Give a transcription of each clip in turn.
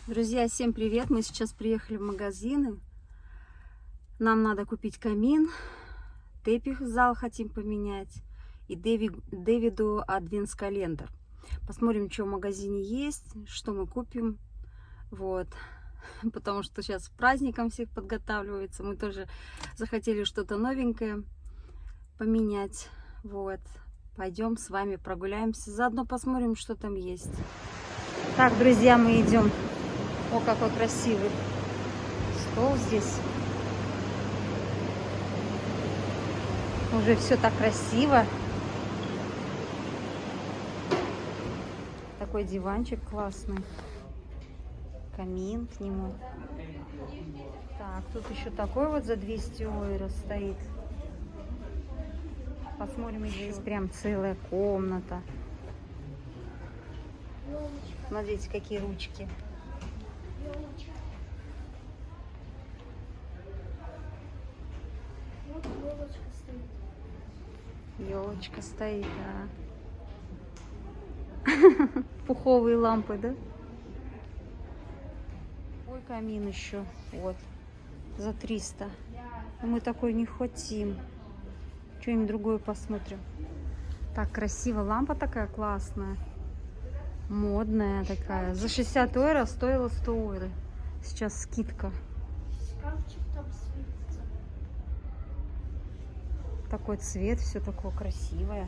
Друзья, всем привет! Мы сейчас приехали в магазины. Нам надо купить камин, тепих в зал хотим поменять и Дэвиду адвентс-календарь. Посмотрим, что в магазине есть, что мы купим. Вот. Потому что сейчас к праздникам всех подготавливается. Мы тоже захотели что-то новенькое поменять. Вот. Пойдем с вами прогуляемся. Заодно посмотрим, что там есть. Так, друзья, мы идем. О, какой красивый стол здесь. Уже все так красиво. Такой диванчик классный. Камин к нему. Так, тут еще такой вот за 200 евро стоит. Посмотрим еще. Здесь прям целая комната. Смотрите, какие ручки. Елочка стоит, да. Пуховые лампы, да? Ой, камин еще. Вот. За 300. Но мы такой не хотим. Что-нибудь другое посмотрим. Так, красиво. Лампа такая классная. Модная такая. За 60 евро стоила 100 евро. Сейчас скидка. Шкафчик там светится. Такой цвет, все такое красивое.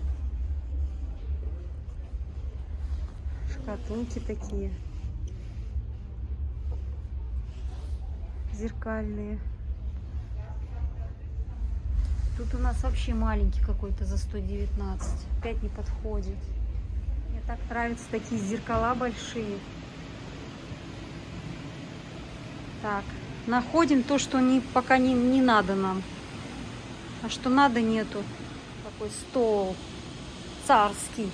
Шкатулки такие. Зеркальные. Тут у нас вообще маленький какой-то за 119. Опять не подходит. Мне так нравятся такие зеркала большие. Так, находим то, что пока не надо нам. А что надо, нету. Такой стол царский.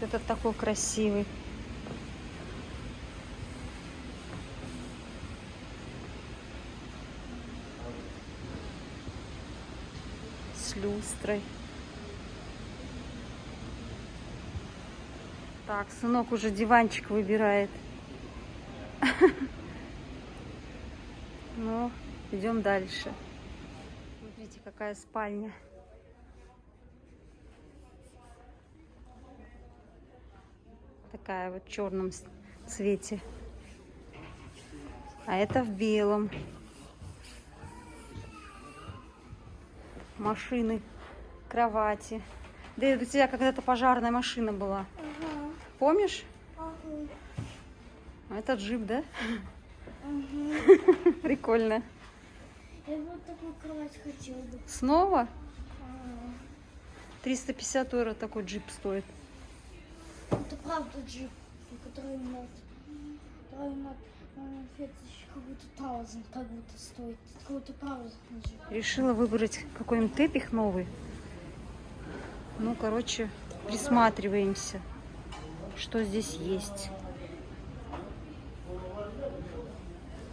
Этот такой красивый. С люстрой. Так, сынок уже диванчик выбирает. Ну, идем дальше. Смотрите, какая спальня. Такая вот в черном цвете. А это в белом. Машины, кровати. Да, у тебя когда-то пожарная машина была. Ага. Помнишь? Ага. Это джип, да? Ага. Прикольно. Я вот такую кровать хотела бы. Снова? Ага. 350 евро такой джип стоит. Это правда джип, который на 50 какой-то 1000 как будто стоит. Какой-то правда джип. Решила выбрать какой-нибудь тепих новый. Ну, короче, присматриваемся, что здесь есть.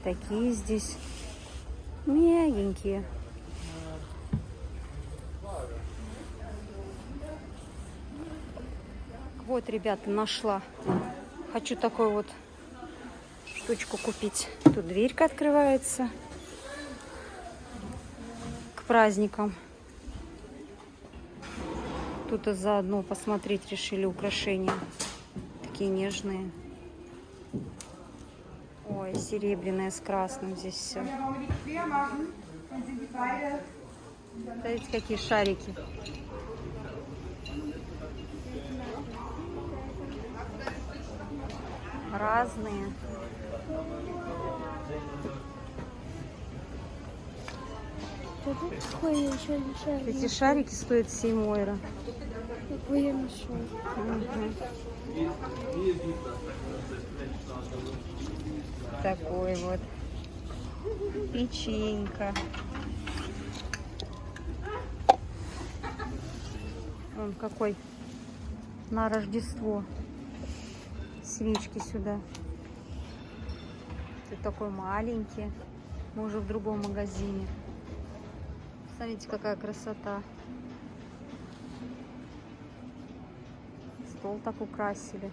Такие здесь мягенькие. Вот, ребята, нашла. Хочу такую вот штучку купить. Тут дверька открывается к праздникам. Тут и заодно посмотреть решили украшения. Такие нежные. Ой, серебряное с красным здесь все. Смотрите, какие шарики. Разные. Какой я еще не шарик. Эти шарики стоят 7 евро. Какой я нашел. Такой вот. Печенька. Он какой на Рождество. Свечки сюда. Тут такой маленький. Мы уже в другом магазине. Смотрите, какая красота. стол так украсили.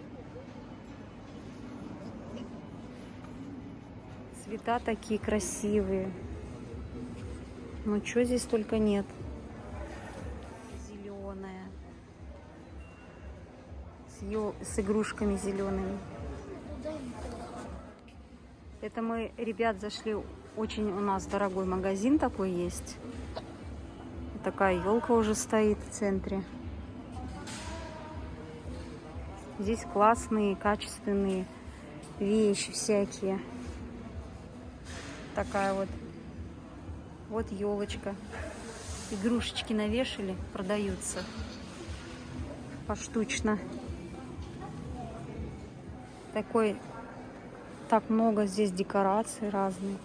Цвета такие красивые. Ну, что здесь только нет. Зеленая. С игрушками зелеными. Это мы, ребят, зашли. Очень у нас дорогой магазин такой есть. Такая елка уже стоит в центре. Здесь классные, качественные вещи всякие. Такая вот. Вот елочка. Игрушечки навешали, продаются поштучно. Такой, так много здесь декораций разных.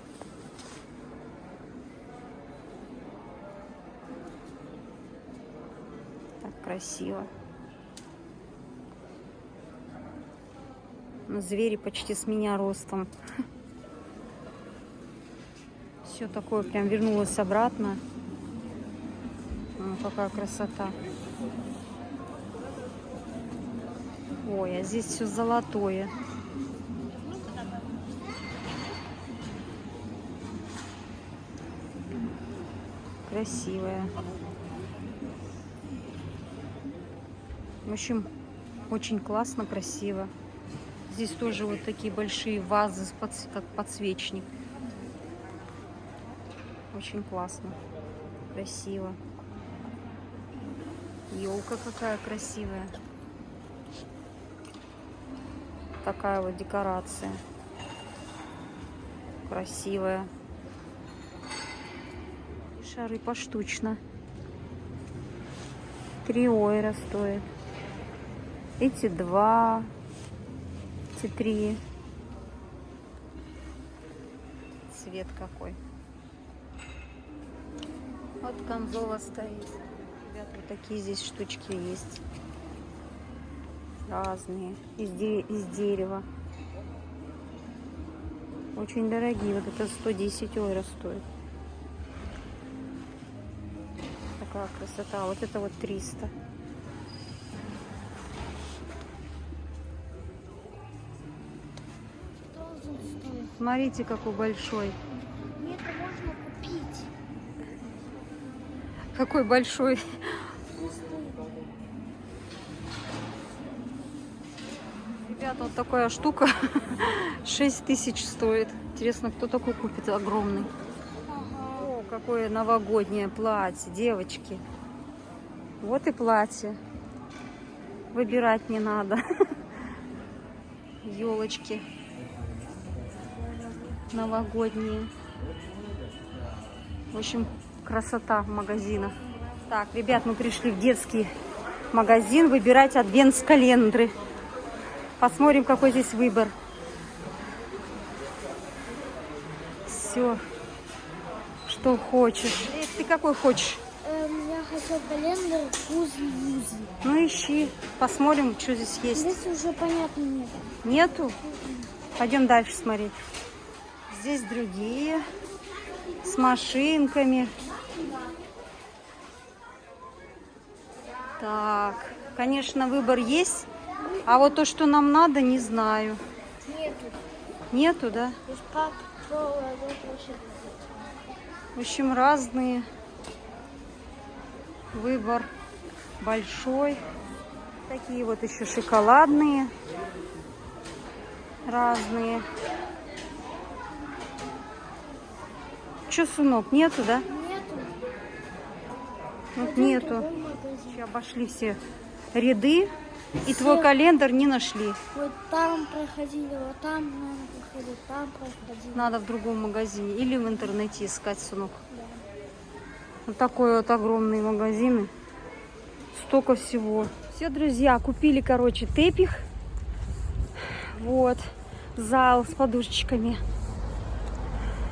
Так красиво. Но звери почти с меня ростом. Все такое прям вернулось обратно. Какая красота. Ой, а здесь все золотое. Красивая. В общем, очень классно, красиво. Здесь тоже вот такие большие вазы, как подсвечник. Очень классно, красиво. Елка какая красивая. Такая вот декорация. Красивая. Шары поштучно. 3 ойра стоит. Эти 2. Эти 3. Цвет какой. Вот конзола стоит. Ребят, вот такие здесь штучки есть. Разные. Из дерева. Очень дорогие. Вот это 110 ойра стоит. Такая красота. Вот это вот 300. Смотрите, какой большой. Мне это можно купить. Какой большой. Ребята, вот такая штука 6000 стоит. Интересно, кто такой купит огромный. О, какое новогоднее платье, девочки. Вот и платье. Выбирать не надо. Елочки новогодние. В общем, красота в магазинах. Так, ребят, мы пришли в детский магазин выбирать адвентс-календры. Посмотрим, какой здесь выбор. Все, что хочешь. Ты какой хочешь? Я хочу календарь Узи-Юзи. Ну ищи, посмотрим, что здесь есть. Здесь уже понятно нет. Нету? Пойдем дальше смотреть. Здесь другие, с машинками. Так, конечно, выбор есть. А вот то, что нам надо, не знаю. Нету. Нету, да? То есть как вообще. В общем, разные. Выбор большой. Такие вот еще шоколадные. Разные. Че, сынок, нету, да? Нету. Вот нету. Обошли все ряды. И твой календарь не нашли. Вот там проходили, вот там надо проходить, там проходили. Надо в другом магазине. Или в интернете искать, сынок. Да. Вот такой вот огромный магазин. Столько всего. Все, друзья, купили, короче, тепих. Вот. Зал с подушечками.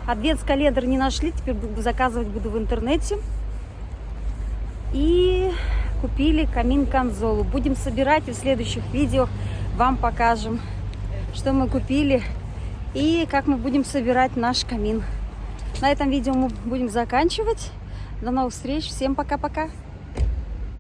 Адвентс-календарь не нашли. Теперь заказывать буду в интернете. И купили камин-конзолу. Будем собирать и в следующих видео вам покажем, что мы купили и как мы будем собирать наш камин. На этом видео мы будем заканчивать. До новых встреч. Всем пока-пока.